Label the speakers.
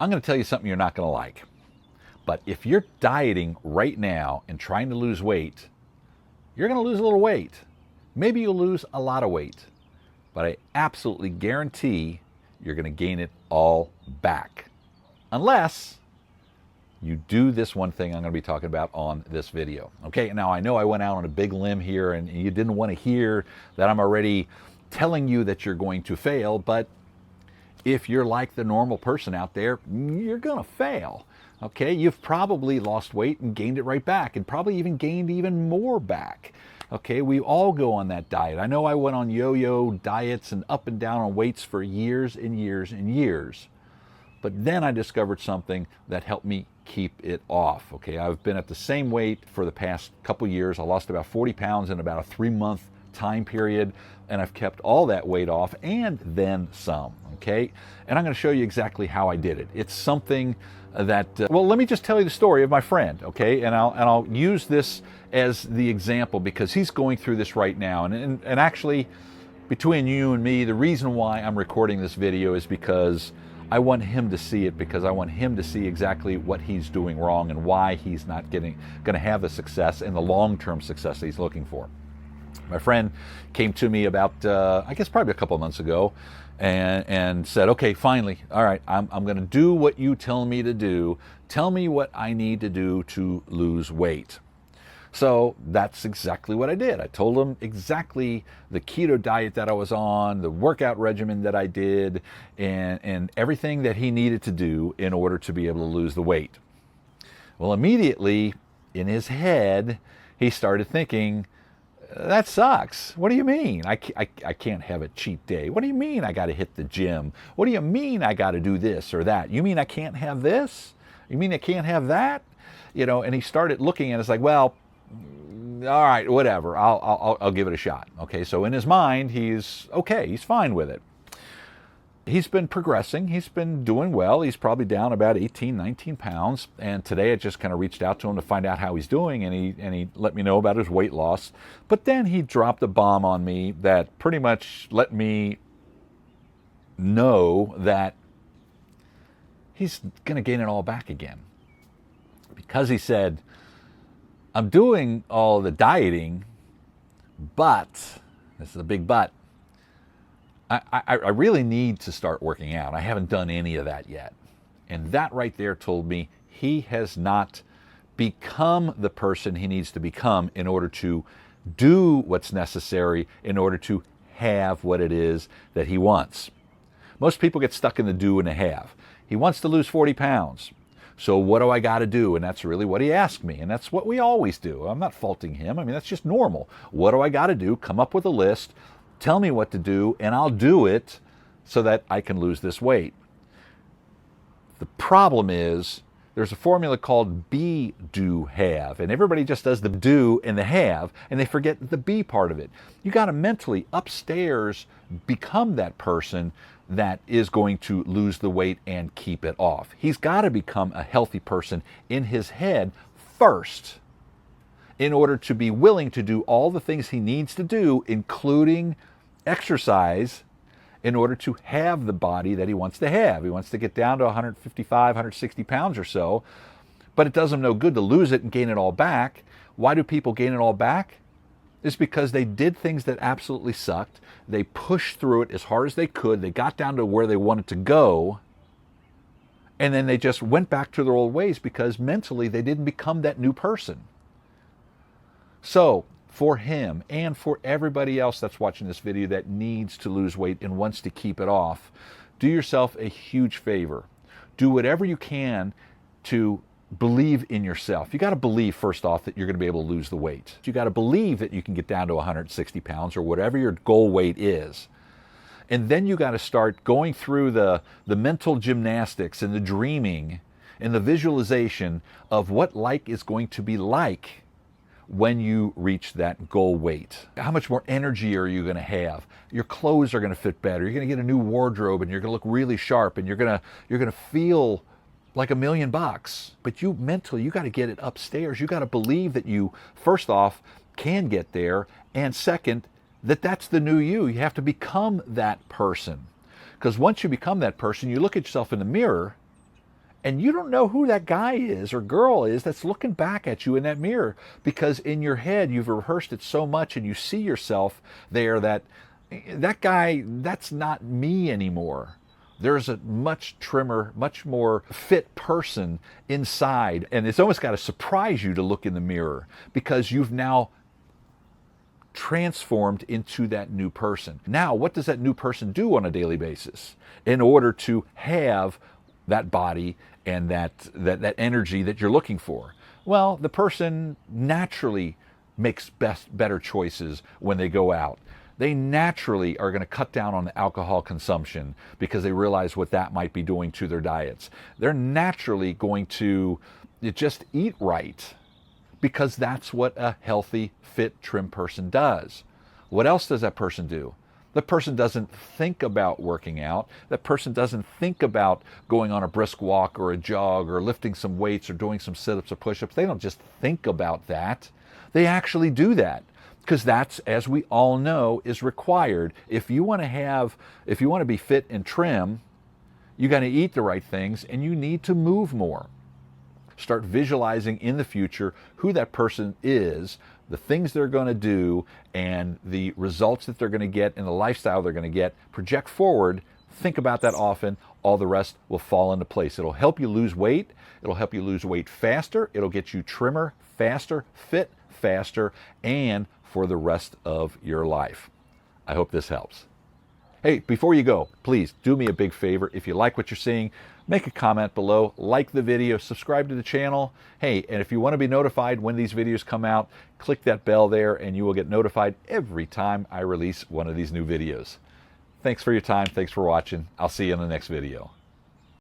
Speaker 1: I'm going to tell you something you're not going to like. But if you're dieting right now and trying to lose weight, you're going to lose a little weight. Maybe you'll lose a lot of weight. But I absolutely guarantee you're going to gain it all back. Unless you do this one thing I'm going to be talking about on this video. Okay, now I know I went out on a big limb here and you didn't want to hear that I'm already telling you that you're going to fail, but if you're like the normal person out there, you're going to fail. Okay, you've probably lost weight and gained it right back, and probably even gained even more back. Okay, we all go on that diet. I know I went on yo-yo diets and up and down on weights for years and years and years. But then I discovered something that helped me keep it off. Okay, I've been at the same weight for the past couple years. I lost about 40 pounds in about a 3-month time period, and I've kept all that weight off and then some. Okay, and I'm going to show you exactly how I did it. It's something that, well, let me just tell you the story of my friend, okay? And I'll use this as the example because he's going through this right now. And actually, between you and me, the reason why I'm recording this video is because I want him to see it, because I want him to see exactly what he's doing wrong and why he's not going to have the success and the long-term success that he's looking for. My friend came to me about, I guess probably a couple of months ago, and said, okay, finally, all right, I'm going to do what you tell me to do. Tell me what I need to do to lose weight. So that's exactly what I did. I told him exactly the keto diet that I was on, the workout regimen that I did, and everything that he needed to do in order to be able to lose the weight. Well, immediately in his head, he started thinking, that sucks. What do you mean? I can't have a cheat day. What do you mean I got to hit the gym? What do you mean I got to do this or that? You mean I can't have this? You mean I can't have that? You know, and he started looking and it's like, well, all right, whatever. I'll give it a shot. Okay, so in his mind, he's okay. He's fine with it. He's been progressing. He's been doing well. He's probably down about 18, 19 pounds. And today I just kind of reached out to him to find out how he's doing. And he let me know about his weight loss. But then he dropped a bomb on me that pretty much let me know that he's going to gain it all back again. Because he said, I'm doing all the dieting, but, this is a big but, I really need to start working out. I haven't done any of that yet. And that right there told me he has not become the person he needs to become in order to do what's necessary in order to have what it is that he wants. Most people get stuck in the do and the have. He wants to lose 40 pounds. So what do I got to do? And that's really what he asked me. And that's what we always do. I'm not faulting him. I mean, that's just normal. What do I got to do? Come up with a list. Tell me what to do, and I'll do it so that I can lose this weight. The problem is there's a formula called be, do, have, and everybody just does the do and the have, and they forget the be part of it. You got to mentally upstairs become that person that is going to lose the weight and keep it off. He's got to become a healthy person in his head first, in order to be willing to do all the things he needs to do, including exercise, in order to have the body that he wants to have. He wants to get down to 155, 160 pounds or so, but it does him no good to lose it and gain it all back. Why do people gain it all back? It's because they did things that absolutely sucked. They pushed through it as hard as they could. They got down to where they wanted to go, and then they just went back to their old ways because mentally they didn't become that new person. So for him and for everybody else that's watching this video that needs to lose weight and wants to keep it off, do yourself a huge favor. Do whatever you can to believe in yourself. You got to believe, first off, that you're going to be able to lose the weight. You got to believe that you can get down to 160 pounds or whatever your goal weight is. And then you got to start going through the mental gymnastics and the dreaming and the visualization of what life is going to be like when you reach that goal weight. How much more energy are you going to have? Your clothes are going to fit better. You're going to get a new wardrobe and you're going to look really sharp and you're going to feel like $1 million. But you mentally, you got to get it upstairs. You got to believe that you, first off, can get there, and second, that that's the new you. You have to become that person. Because once you become that person, you look at yourself in the mirror And you don't know who that guy is or girl is that's looking back at you in that mirror, because in your head you've rehearsed it so much and you see yourself there that that guy, that's not me anymore. There's a much trimmer, much more fit person inside. And it's almost got to surprise you to look in the mirror, because you've now transformed into that new person. Now, what does that new person do on a daily basis in order to have that body and that energy that you're looking for? Well, the person naturally makes better choices when they go out. They naturally are going to cut down on the alcohol consumption because they realize what that might be doing to their diets. They're naturally going to just eat right, because that's what a healthy, fit, trim person does. What else does that person do? The person doesn't think about working out. That person doesn't think about going on a brisk walk or a jog or lifting some weights or doing some sit-ups or push-ups. They don't just think about that. They actually do that, because that's, as we all know, is required. If you want to be fit and trim, you got to eat the right things and you need to move more. Start visualizing in the future who that person is, the things they're going to do, and the results that they're going to get and the lifestyle they're going to get. Project forward. Think about that often. All the rest will fall into place. It'll help you lose weight. It'll help you lose weight faster. It'll get you trimmer faster, fit faster, and for the rest of your life. I hope this helps. Hey, before you go, please do me a big favor. If you like what you're seeing, make a comment below, like the video, subscribe to the channel. Hey, and if you want to be notified when these videos come out, click that bell there and you will get notified every time I release one of these new videos. Thanks for your time. Thanks for watching. I'll see you in the next video.